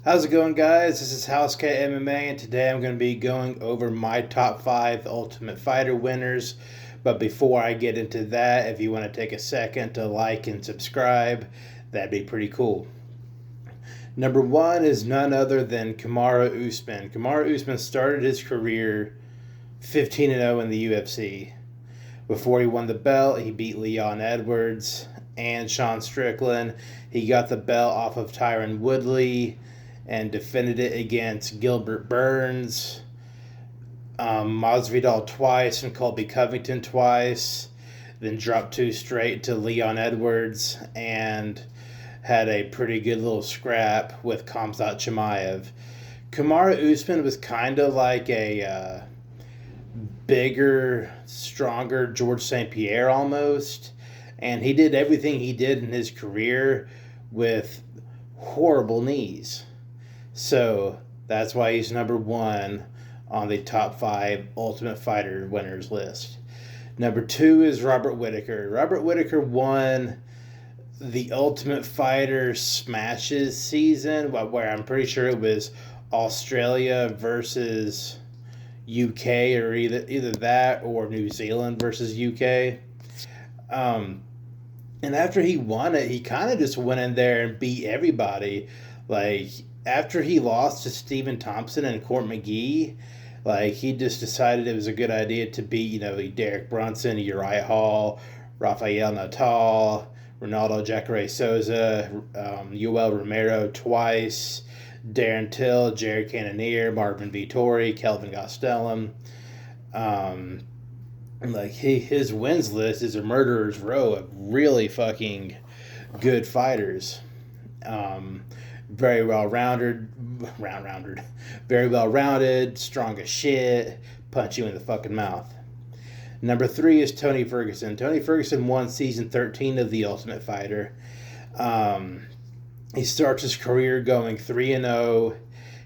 How's it going, guys? This is House K MMA, and today I'm going to be going over my top 5 Ultimate Fighter winners. But before I get into that, if you want to take a second to like and subscribe, that'd be pretty cool. Number 1 is none other than Kamaru Usman. Kamaru Usman started his career 15-0 in the UFC. Before he won the belt, he beat Leon Edwards and Sean Strickland. He got the belt off of Tyron Woodley and defended it against Gilbert Burns, Masvidal twice, and Colby Covington twice. Then dropped two straight to Leon Edwards and had a pretty good little scrap with Khamzat Chimaev. Kamaru Usman was kind of like a bigger, stronger George St. Pierre almost. And he did everything he did in his career with horrible knees. So that's why he's number 1 on the top 5 Ultimate Fighter winners list. Number 2 is Robert Whittaker. Robert Whittaker won the Ultimate Fighter Smashes season, where I'm pretty sure it was Australia versus UK, or either that or New Zealand versus UK. And after he won it, he kind of just went in there and beat everybody. Like, after he lost to Stephen Thompson and Court McGee, like, he just decided it was a good idea to beat, Derek Brunson, Uriah Hall, Rafael Natal, Ronaldo Jacare Souza, Yoel Romero twice, Darren Till, Jared Cannonier, Marvin Vittori, Kelvin Gastelum. Like, his wins list is a murderer's row of really fucking good fighters. Very well rounded, very well rounded, strong as shit, punch you in the fucking mouth. Number 3 is Tony Ferguson. Tony Ferguson won season 13 of The Ultimate Fighter. He starts his career going 3-0.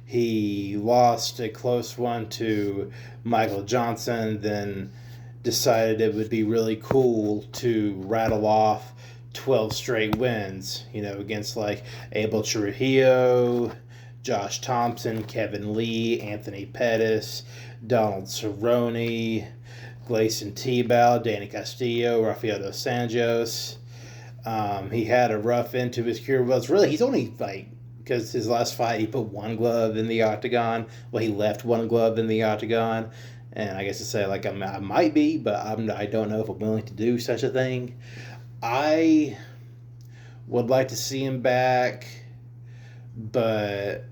He lost a close one to Michael Johnson, then decided it would be really cool to rattle off 12 straight wins, against like Abel Trujillo, Josh Thompson, Kevin Lee, Anthony Pettis, Donald Cerrone, Gleison Tebow, Danny Castillo, Rafael dos Anjos. He had a rough end to his career. Well, he's only like, because his last fight he put one glove in the octagon. Well, he left one glove in the octagon. And I guess to say, like, I might be, but I don't know if I'm willing to do such a thing. I would like to see him back, but,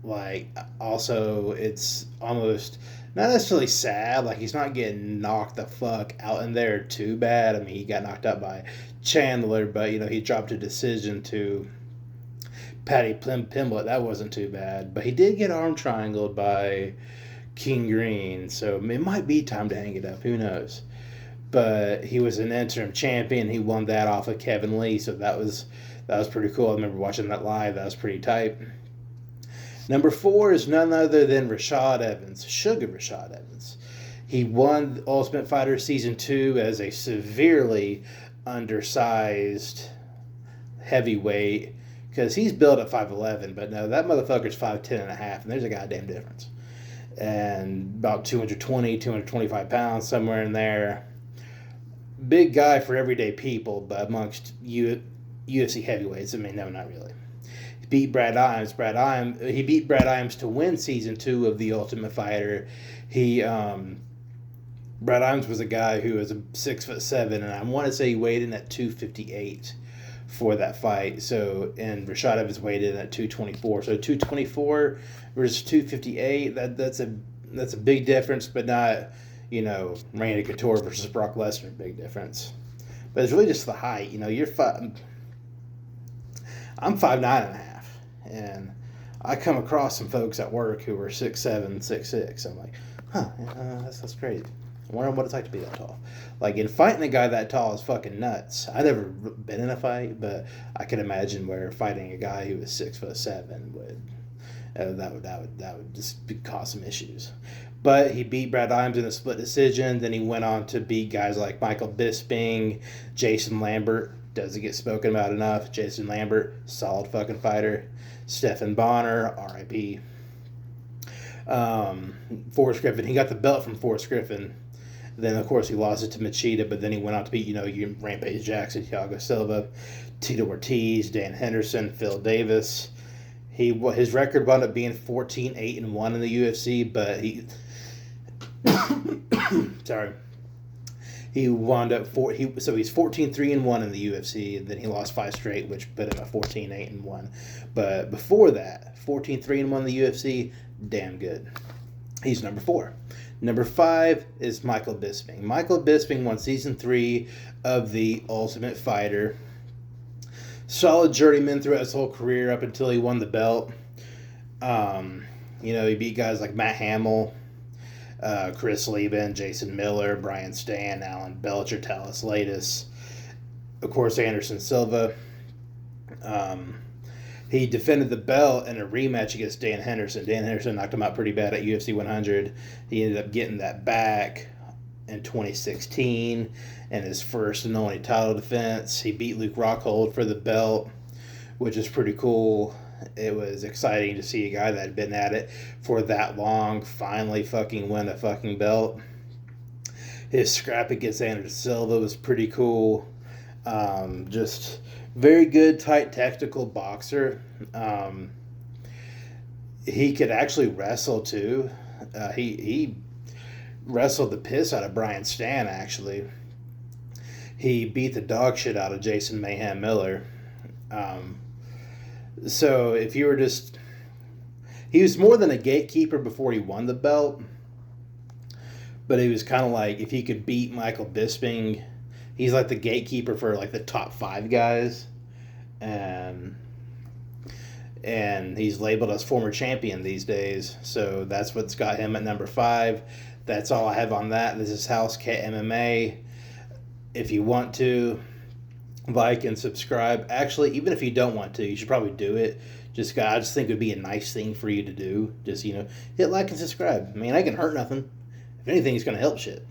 like, also it's almost not necessarily sad. Like, he's not getting knocked the fuck out in there too bad. I mean, he got knocked out by Chandler, but, he dropped a decision to Paddy Pimblett. That wasn't too bad. But he did get arm triangled by King Green, so it might be time to hang it up. Who knows? But he was an interim champion. He won that off of Kevin Lee, so that was pretty cool. I remember watching that live. That was pretty tight. Number 4 is none other than Rashad Evans, Sugar Rashad Evans. He won Ultimate Fighter Season 2 as a severely undersized heavyweight, because he's built at 5'11", but no, that motherfucker's 5'10 and a half, and there's a goddamn difference. And about 220, 225 pounds, somewhere in there. Big guy for everyday people, but amongst UFC heavyweights, I mean, no, not really. He beat Brad Imes. He beat Brad Imes to win season 2 of The Ultimate Fighter. Brad Imes was a guy who was 6'7", and I want to say he weighed in at 258 for that fight. So, and Rashad Evans weighed in at 224. So 224 versus 258. That's a big difference, but not, Randy Couture versus Brock Lesnar, big difference. But it's really just the height. I'm 5'9" and a half, and I come across some folks at work who are 6'7", 6'6". I'm like, that's crazy. I wonder what it's like to be that tall. Like, in fighting a guy that tall is fucking nuts. I've never been in a fight, but I can imagine where fighting a guy who was 6'7" would that would just cause some issues. But he beat Brad Imes in a split decision. Then he went on to beat guys like Michael Bisping, Jason Lambert, doesn't get spoken about enough. Jason Lambert, solid fucking fighter. Stephen Bonner, R.I.P. Forrest Griffin, he got the belt from Forrest Griffin. Then, of course, he lost it to Machida, but then he went on to beat, Rampage Jackson, Thiago Silva, Tito Ortiz, Dan Henderson, Phil Davis. His record wound up being 14-8-1 in the UFC, but sorry. He wound up so he's 14-3-1 in the UFC, and then he lost 5 straight, which put him at 14-8-1. But before that, 14-3-1 in the UFC, damn good. He's number 4. Number 5 is Michael Bisping. Michael Bisping won Season 3 of The Ultimate Fighter. Solid journeyman throughout his whole career up until he won the belt. He beat guys like Matt Hamill, Chris Lieben, Jason Miller, Brian Stan, Alan Belcher, Talis Latis, of course, Anderson Silva. He defended the belt in a rematch against Dan Henderson. Dan Henderson knocked him out pretty bad at UFC 100. He ended up getting that back in 2016 in his first and only title defense. He beat Luke Rockhold for the belt, which is pretty cool. It was exciting to see a guy that had been at it for that long finally fucking win a fucking belt. His scrap against Anderson Silva was pretty cool. Just very good, tight, tactical boxer. He could actually wrestle too. He wrestled the piss out of Brian Stan, actually. He beat the dog shit out of Jason Mayhem Miller. So if you were he was more than a gatekeeper before he won the belt, but he was kind of like, if he could beat Michael Bisping, he's like the gatekeeper for like the top 5 guys, and he's labeled as former champion these days. So that's what's got him at number 5. That's all I have on that. This is House Cat MMA. If you want to, like and subscribe. Actually, even if you don't want to, you should probably do it. I just think it would be a nice thing for you to do. Just, hit like and subscribe. I mean, I can hurt nothing. If anything, it's going to help shit.